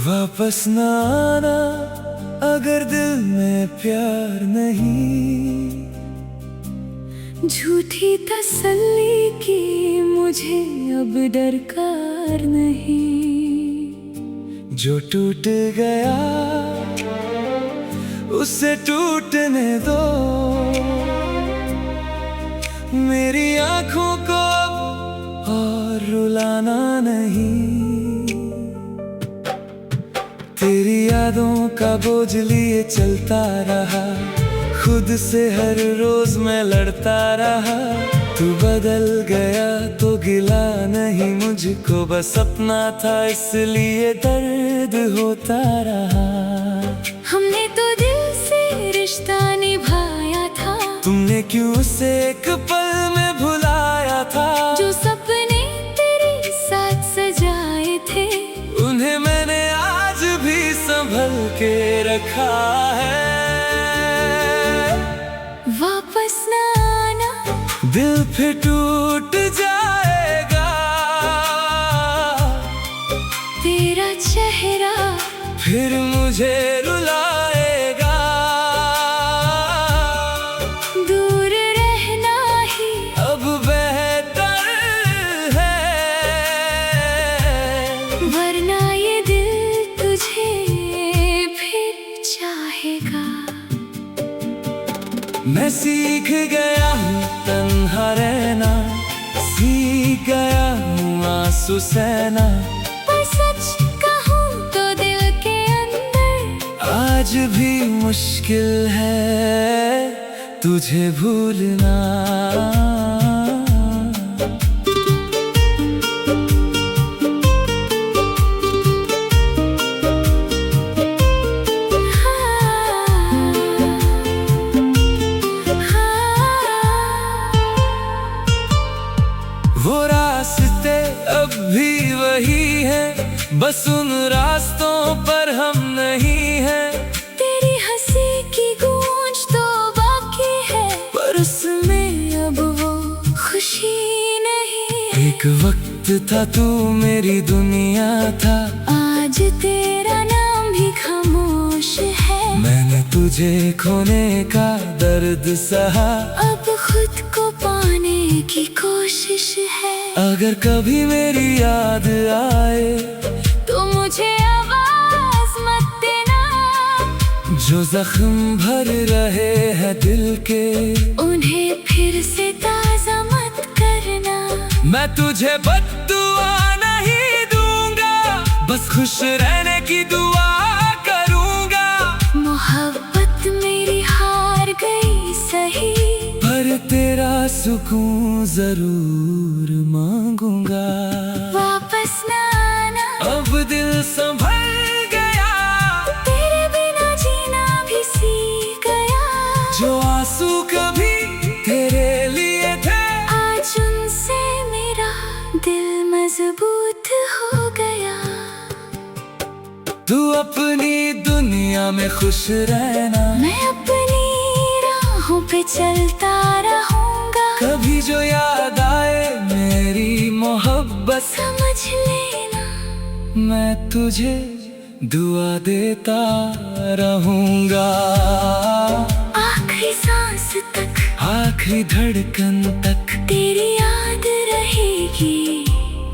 वापस न आना अगर दिल में प्यार नहीं। झूठी तसल्ली की मुझे अब दरकार नहीं। जो टूट गया उसे टूटने दो, मेरी आंखों को अब और रुलाना नहीं। तेरी यादों का बोझ लिए चलता रहा, खुद से हर रोज मैं लड़ता रहा। तू बदल गया तो गिला नहीं मुझको, बस अपना था इसलिए दर्द होता रहा। हमने तो दिल से रिश्ता निभाया था, तुमने क्यों उसे एक पल में भुलाया था। जो सपने तेरे साथ सजाए थे उन्हें मैंने आज भी संभल के रखा है। वापस न आना दिल फिर टूट जाएगा, तेरा चेहरा फिर मुझे रुलाएगा। दूर रहना ही अब बेहतर है, वरना ये दिल तुझे फिर चाहेगा। मैं सीख गया हूँ तन्हा रहना, सीख गया हूँ आंसू सहना। पर सच कहूँ तो दिल के अंदर आज भी मुश्किल है तुझे भूलना। वो रास्ते अब भी वही हैं, बस उन रास्तों पर हम नहीं हैं। तेरी हंसी की गूंज तो बाकी है, पर उसमें अब वो खुशी नहीं। एक वक्त था तू मेरी दुनिया था, आज तेरा नाम भी खामोश है। मैंने तुझे खोने का दर्द सहा, अब खुद को पाने की कोशिश है। अगर कभी मेरी याद आए तो मुझे आवाज मत देना, जो जख्म भर रहे हैं दिल के उन्हें फिर से ताजा मत करना। मैं तुझे बद्दुआ नहीं दूंगा, बस खुश रहने की दुआ करूंगा। मोहब्बत मेरी हार गई सही, पर तेरा सुकून जरूर मांगूंगा। वापस न आना अब दिल संभल गया, तेरे बिना जीना भी सीख गया। जो आंसू कभी तेरे लिए थे आज उनसे मेरा दिल मजबूत हो गया। तू अपनी दुनिया में खुश रहना, मैं अपनी राहों पे चलता रहूंगा। कभी जो याद आए मेरी मोहब्बत समझ लेना, मैं तुझे दुआ देता रहूंगा। आखिरी सांस तक, आखिरी धड़कन तक तेरी याद रहेगी।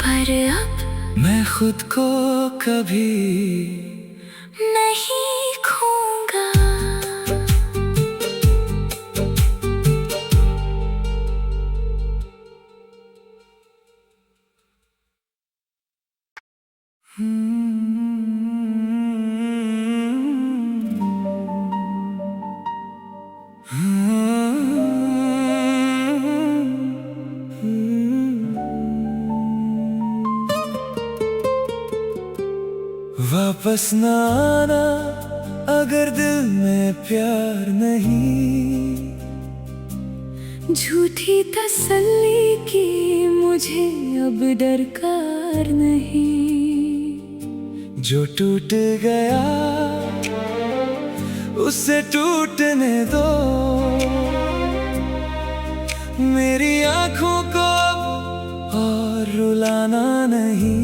पर अब मैं खुद को कभी नहीं खोऊंगा। वापस न आना अगर दिल में प्यार नहीं। झूठी तसल्ली की मुझे अब दरकार नहीं। जो टूट गया उसे टूटने दो, मेरी आंखों को और रुलाना नहीं।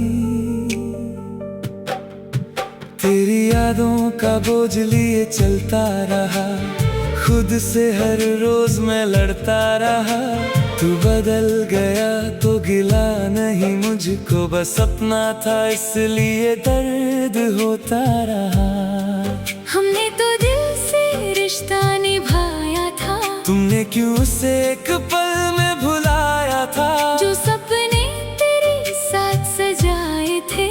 यादों का बोझ लिए चलता रहा, खुद से हर रोज मैं लड़ता रहा। तू बदल गया तो गिला नहीं मुझको, बस अपना था इसलिए दर्द होता रहा। हमने तो दिल से रिश्ता निभाया था, तुमने क्यों उसे एक पल में भुलाया था। जो सपने तेरे साथ सजाए थे,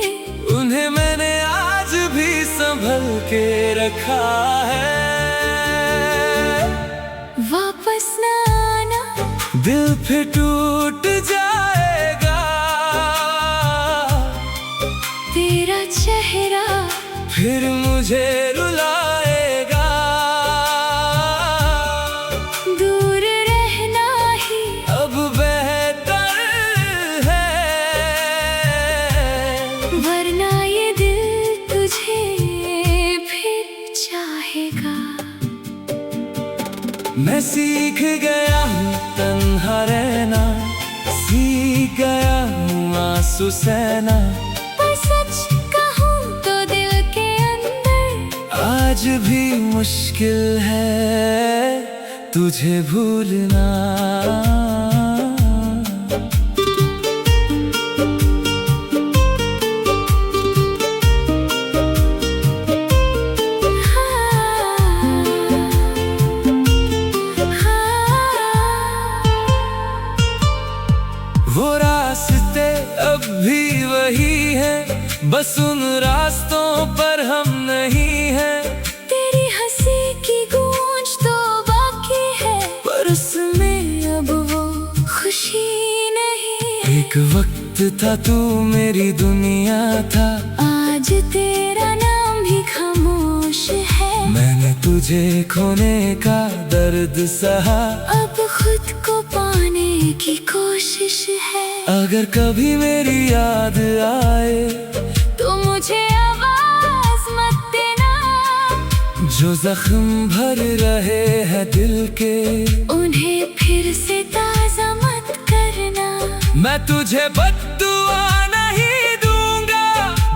उन्हें मैंने आज भी संभल के रखा है। वापस न आना, दिल फिर टूट जाएगा, तेरा चेहरा फिर मुझे रुलाएगा। दूर रहना ही अब बेहतर है, वरना ये दिल तुझे फिर चाहेगा। मैं सीख गया हूँ तन्हा रहना, सीख गया हूँ आंसू सहना। पर सच कहूँ तो दिल के अंदर आज भी मुश्किल है तुझे भूलना। वो रास्ते अब भी वही हैं, बस उन रास्तों पर हम नहीं हैं। तेरी हंसी की गूंज तो बाकी है, पर उसमें अब वो खुशी नहीं। एक वक्त था तू मेरी दुनिया था, आज तेरा नाम भी खामोश है। मैंने तुझे खोने का दर्द सहा, अब खुद को पाने की कोशिश है। अगर कभी मेरी याद आए तो मुझे आवाज मत देना, जो जख्म भर रहे हैं दिल के, उन्हें फिर से ताजा मत करना। मैं तुझे बद्दुआ नहीं दूंगा,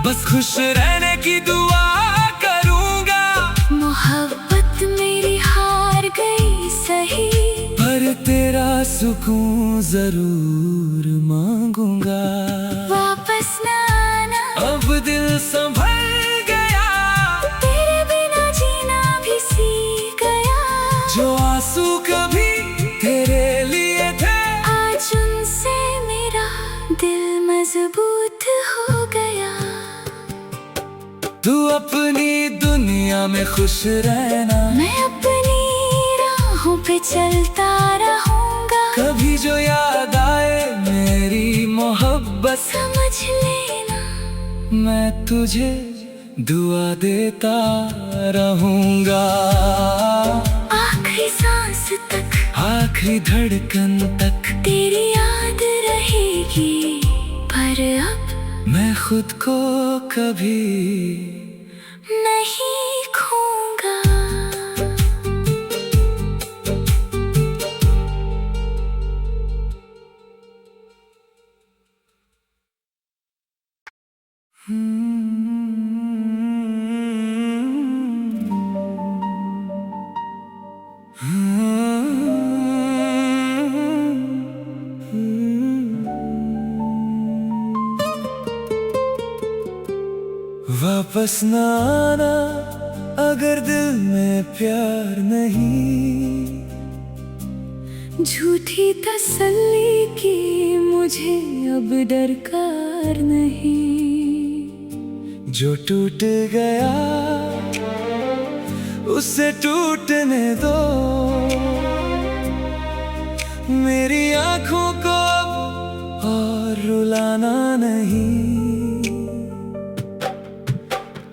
बस खुश रहने की दुआ करूंगा। मोहब्बत मेरी हार गई सही, पर तेरा सुकून जरूर मांगूंगा। वापस न आना, अब दिल संभल गया, तेरे बिना जीना भी सीख गया। जो आंसू कभी तेरे लिए थे, आज उनसे मेरा दिल मजबूत हो गया। तू अपनी दुनिया में खुश रहना, मैं अपनी राहों पे चलता रहूंगा। कभी जो याद आए मेरी मोहब्बत, समझ लेना मैं तुझे दुआ देता रहूंगा। आखिरी सांस तक, आखिरी धड़कन तक तेरी याद रहेगी। पर अब मैं खुद को कभी नहीं खोऊंगा। वापस न आना अगर दिल में प्यार नहीं, झूठी तसल्ली की मुझे अब दरकार नहीं। जो टूट गया उसे टूटने दो, मेरी आंखों को अब और रुलाना नहीं।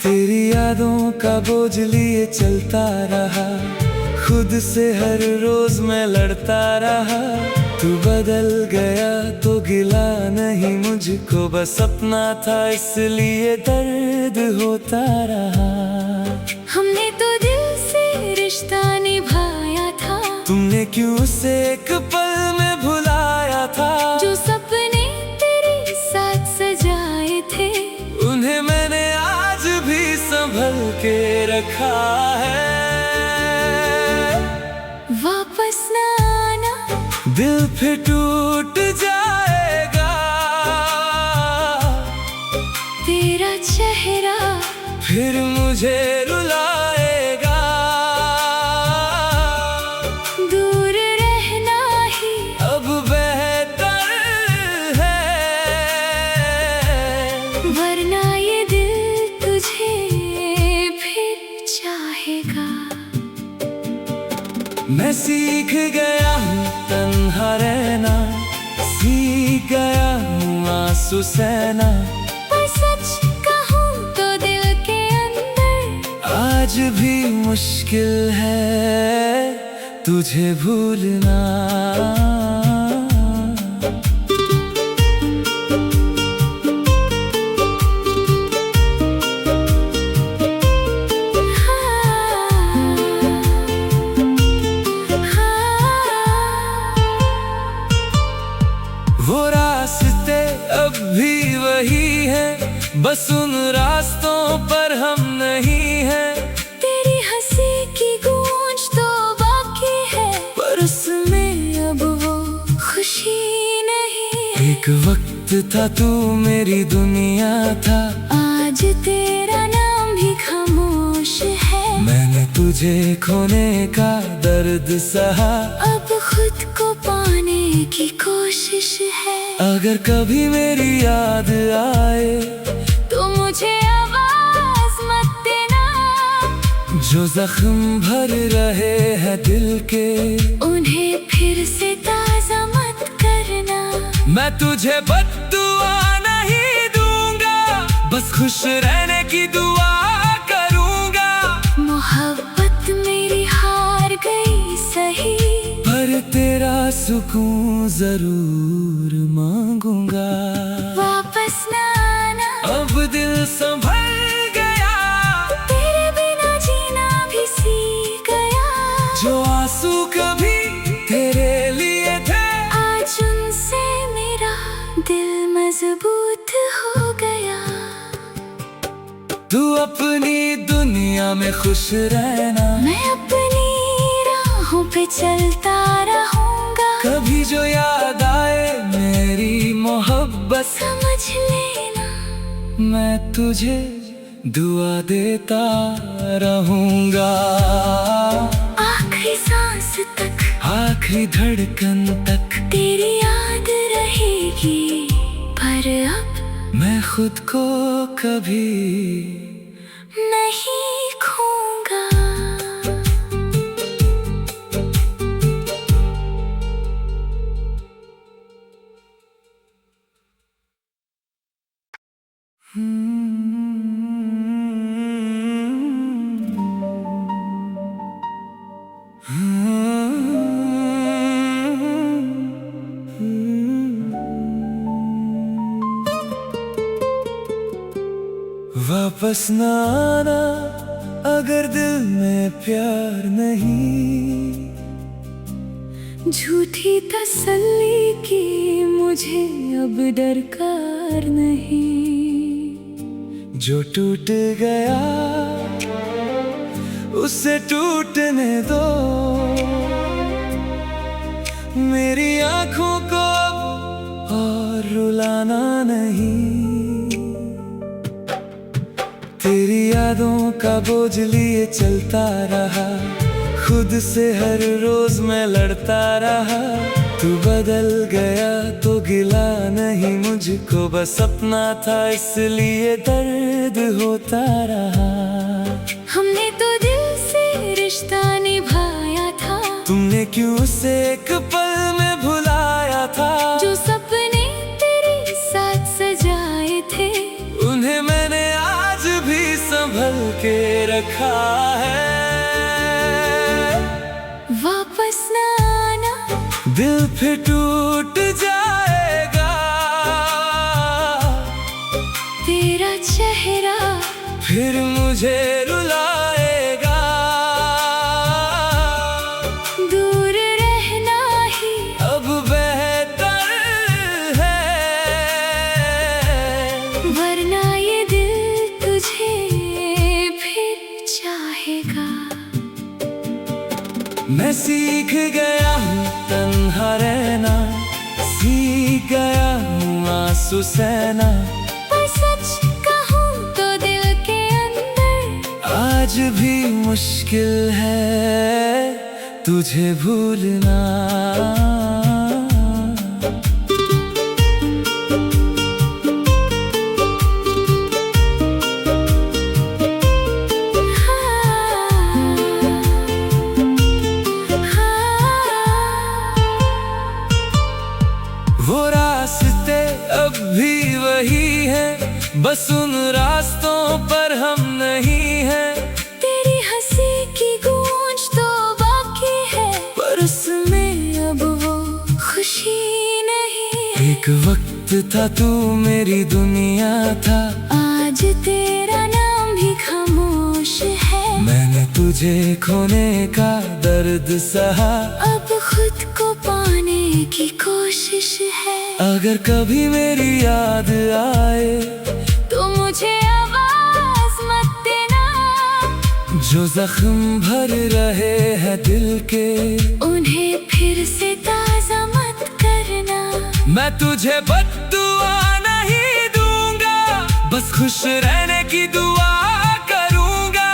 तेरी यादों का बोझ लिए चलता रहा, खुद से हर रोज मैं लड़ता रहा। तू बदल गया तो गिला नहीं मुझको, बस अपना था इसलिए दर्द होता रहा। हमने तो दिल से रिश्ता निभाया था, तुमने क्यों उसे एक पल में भुलाया था। जो सपने तेरे साथ सजाए थे, उन्हें मैंने आज भी संभल के रखा है। वापस न आना, दिल फिर टूट जाएगा। तेरा चेहरा फिर मुझे रुलाएगा। दूर रहना ही अब बेहतर है, वरना ये दिल तुझे फिर चाहेगा। मैं सीख गया हूँ तन्हा रहना, सीख गया हूँ आंसू सहना। पर सच कहूँ तो दिल के अंदर आज भी मुश्किल है तुझे भूलना। वो रास्ते अब भी वही हैं, बस उन रास्तों पर हम नहीं हैं। तेरी हंसी की गूंज तो बाकी है, पर उसमें अब वो खुशी नहीं है। एक वक्त था तू मेरी दुनिया था, आज तेरा नाम भी खामोश है। मैंने तुझे खोने का दर्द सहा, अब खुद को पाने की कोशिश है। अगर कभी मेरी याद आए तो मुझे आवाज मत देना, जो जख्म भर रहे हैं दिल के, उन्हें फिर से ताजा मत करना। मैं तुझे बद्दुआ नहीं दूंगा, बस खुश रहने की दुआ करूंगा। मोहब्बत मेरी हार गई सही, पर तेरा सुकून जरूर मांगूंगा। वापस न आना, अब दिल संभल गया, तेरे बिना जीना भी सीख गया। जो आंसू कभी तेरे लिए थे, आज उनसे मेरा दिल मजबूत हो गया। तू अपनी दुनिया में खुश रहना, मैं अपनी राहों पे चलता रहूंगा। कभी जो याद आए मेरी मोहब्बत, समझ लेना मैं तुझे दुआ देता रहूंगा। आखिरी सांस तक, आखिरी धड़कन तक तेरी याद रहेगी। पर अब मैं खुद को कभी नहीं खोऊंगा। वापस न आना, अगर दिल में प्यार नहीं। झूठी तसल्ली की मुझे अब दरकार नहीं। जो टूट गया उसे टूटने दो, मेरी आंखों को अब और रुलाना नहीं। तेरी यादों का बोझ लिए चलता रहा, खुद से हर रोज मैं लड़ता रहा। तू बदल गया तो गिला नहीं मुझको, बस अपना था इसलिए दर्द होता रहा। हमने तो दिल से रिश्ता निभाया था, तुमने क्यों उसे एक पल में भुलाया था। जो सपने तेरे साथ सजाए थे, उन्हें मैंने आज भी संभल के रखा है। वापस न आना, दिल फिर टूट जाएगा। तेरा चेहरा फिर मुझे रुलाएगा। दूर रहना ही अब बेहतर है, वरना ये दिल तुझे फिर मैं सीख गया हूँ तन्हा रहना, सीख गया हूँ आंसू सहना। पर सच कहूँ तो दिल के अंदर आज भी मुश्किल है तुझे भूलना। वो रास्ते अब भी वही हैं, बस उन रास्तों पर हम नहीं हैं। तेरी हंसी की गूंज तो बाकी है, पर उसमें अब वो खुशी नहीं। एक वक्त था तू मेरी दुनिया था, आज तेरा नाम भी खामोश है। मैंने तुझे खोने का दर्द सहा, अब खुद को पाने की कोशिश है। अगर कभी मेरी याद आए तो मुझे आवाज मत देना, जो जख्म भर रहे हैं दिल के, उन्हें फिर से ताजा मत करना। मैं तुझे बद्दुआ नहीं दूंगा, बस खुश रहने की दुआ करूंगा।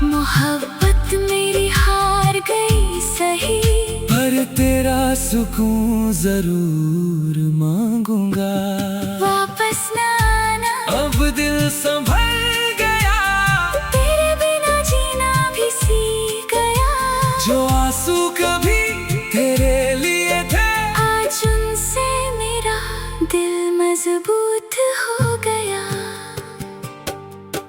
मोहब्बत मेरी हार गई सही, पर तेरा सुकून जरूर मांगूंगा। वापस ना आना, अब दिल संभल गया, तेरे बिना जीना भी सीख गया। जो आंसू कभी तेरे लिए थे, आज उनसे मेरा दिल मजबूत हो गया।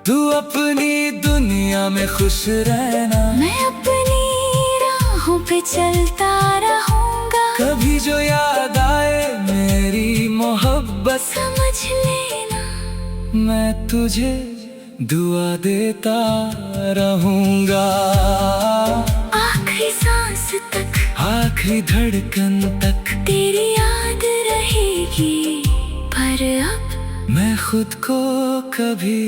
तू अपनी दुनिया में खुश रहना, मैं अपनी राहों पे चलता रहूंगा। कभी जो याद आए मेरी मोहब्बत, समझ लेना मैं तुझे दुआ देता रहूंगा। आखिरी सांस तक, आखिरी धड़कन तक तेरी याद रहेगी। पर अब मैं खुद को कभी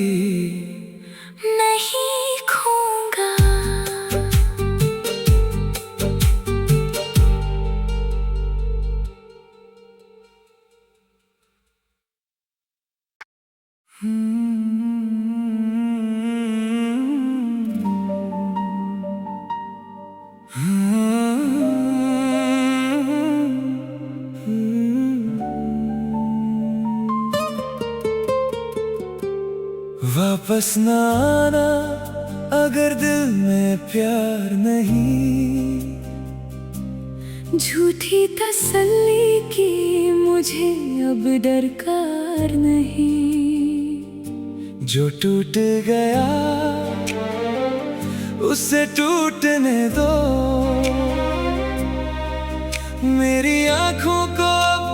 नहीं खोऊंगा। वापस न आना अगर दिल में प्यार नहीं, झूठी तसल्ली की मुझे अब दरकार नहीं। जो टूट गया उसे टूटने दो, मेरी आंखों को अब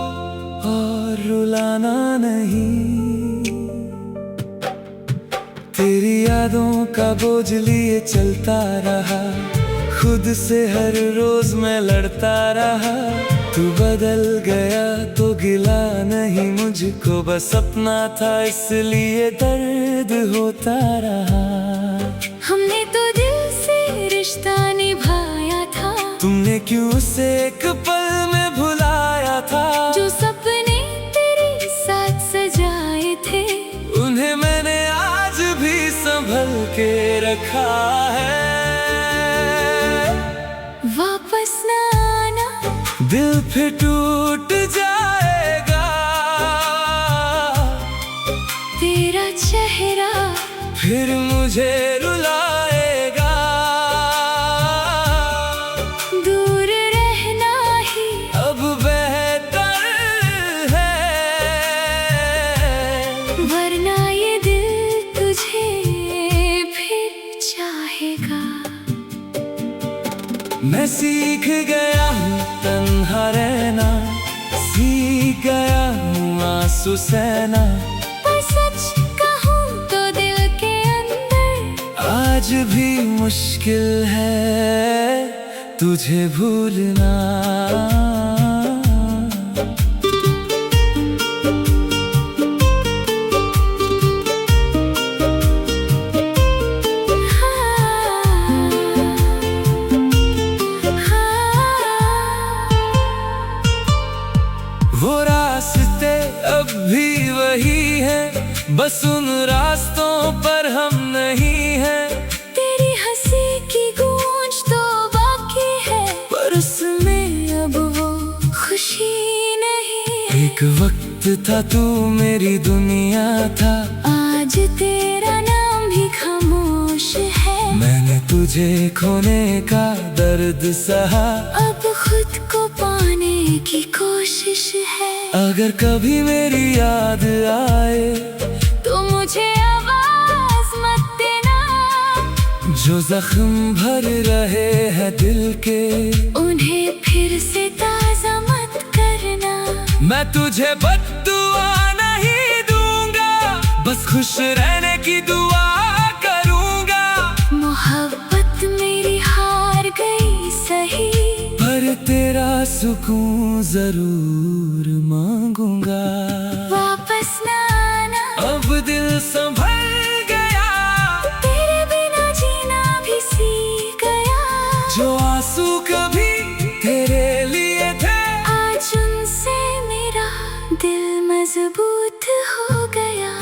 और रुलाना नहीं। तेरी यादों का बोझ लिए चलता रहा, खुद से हर रोज मैं लड़ता रहा। तू बदल गया तो गिला नहीं मुझको, बस अपना था इसलिए दर्द होता रहा। हमने तो दिल से रिश्ता निभाया था, तुमने क्यों उसे एक पल में भुलाया था। जो सपने तेरे साथ सजाए थे, उन्हें मैंने आज भी संभल के रखा है। वापस ना आना, दिल फिर टूट जाएगा, तेरा चेहरा फिर मुझे रुलाएगा। दूर रहना ही अब बेहतर है, वरना ये दिल तुझे फिर चाहेगा। मैं सीख गया हूँ तन्हा रहना, सीख गया हूँ आंसू सहना। पर सच कहूँ तो दिल के अंदर आज भी मुश्किल है तुझे भूलना। हाँ, हाँ। था तू मेरी दुनिया था, आज तेरा नाम भी खामोश है। मैंने तुझे खोने का दर्द सहा, अब खुद को पाने की कोशिश है। अगर कभी मेरी याद आए तो मुझे आवाज मत देना, जो जख्म भर रहे हैं दिल के, उन्हें फिर से ताजा मत करना। मैं तुझे बद्दुआ नहीं दूंगा, बस खुश रहने की दुआ करूंगा। मोहब्बत मेरी हार गई सही, पर तेरा सुकून जरूर मांगूंगा। वापस ना आना, अब दिल संभल गया, तेरे बिना जीना भी सीख गया। जो आंसू कभी तेरे लिए थे, आज उनसे मेरा दिल मजबूत हो गया।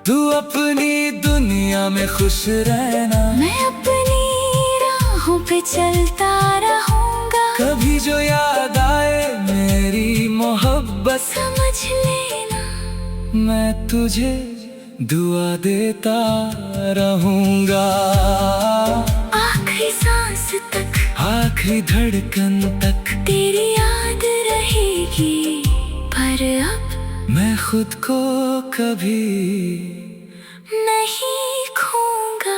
तू अपनी दुनिया में खुश रहना, मैं अपनी राहों पे चलता रहूंगा। कभी जो याद आए मेरी मोहब्बत, समझ लेना मैं तुझे दुआ देता रहूंगा। आखिरी सांस तक, आखिरी धड़कन तक तेरी याद रहेगी। पर अब मैं खुद को कभी नहीं खोऊंगा।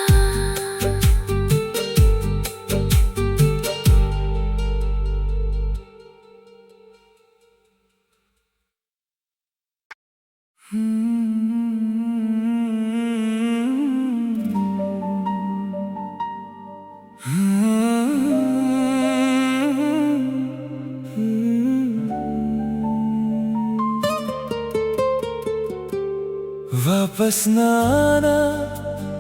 वापस न आना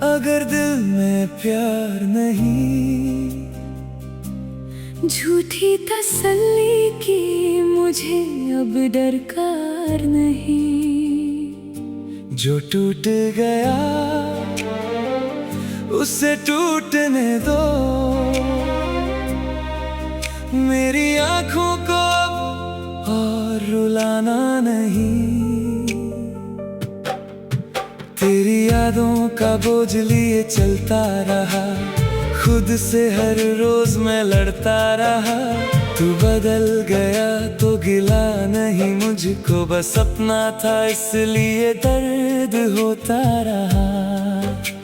अगर दिल में प्यार नहीं, झूठी तसल्ली की मुझे अब दरकार नहीं। जो टूट गया उसे टूटने दो, मेरी आंखों को अब और रुलाना नहीं। तेरी यादों का बोझ लिए चलता रहा, खुद से हर रोज मैं लड़ता रहा। तू बदल गया तो गिला नहीं मुझको, बस अपना था इसलिए दर्द होता रहा।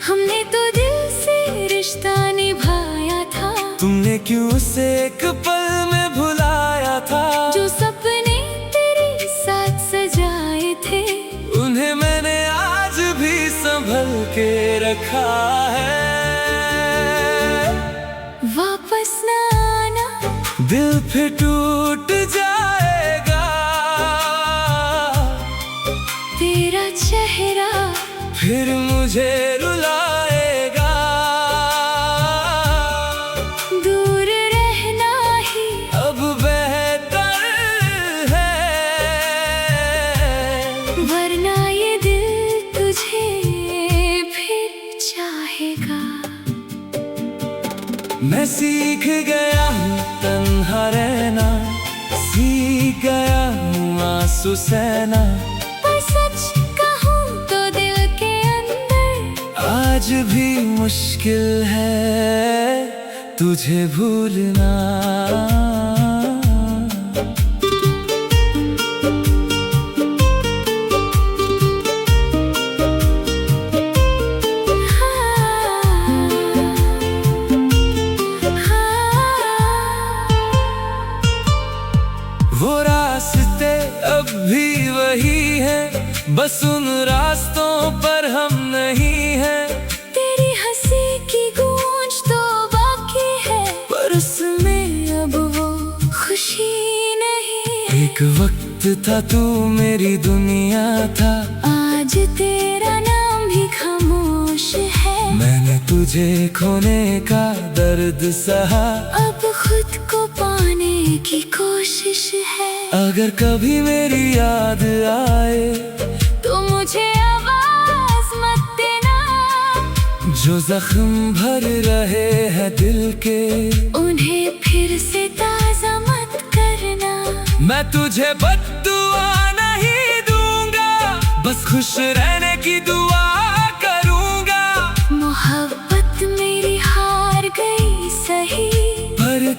हमने तो दिल से रिश्ता निभाया था, तुमने क्यों उसे एक पल में भुलाया था। जो सपने तेरे साथ सजाए थे, उन्हें मैंने आज भी संभल के रखा है। वापस ना आना, दिल फिर टूट जाएगा, तेरा चेहरा फिर मुझे रुलाएगा। दूर रहना ही अब बेहतर है, वरना ये दिल तुझे फिर चाहेगा। मैं सीख गया हूँ तन्हा रहना, सीख गया हूँ आंसू सहना। पर सच कहूँ तो दिल के अंदर आज भी मुश्किल है तुझे भूलना। वो रास्ते अब भी वही हैं, बस उन रास्तों पर हम नहीं हैं। तेरी हंसी की गूंज तो बाकी है, पर उसमें अब वो खुशी नहीं। एक वक्त था तू मेरी दुनिया था, आज तेरा नाम भी खामोश है। मैंने तुझे खोने का दर्द सहा, अब खुद को पाने की कोशिश है। अगर कभी मेरी याद आए तो मुझे आवाज मत देना, जो जख्म भर रहे हैं दिल के, उन्हें फिर से ताजा मत करना। मैं तुझे बद्दुआ नहीं बस खुश रहने की दुआ करूंगा। मोहब्बत मेरी हार गई सही, पर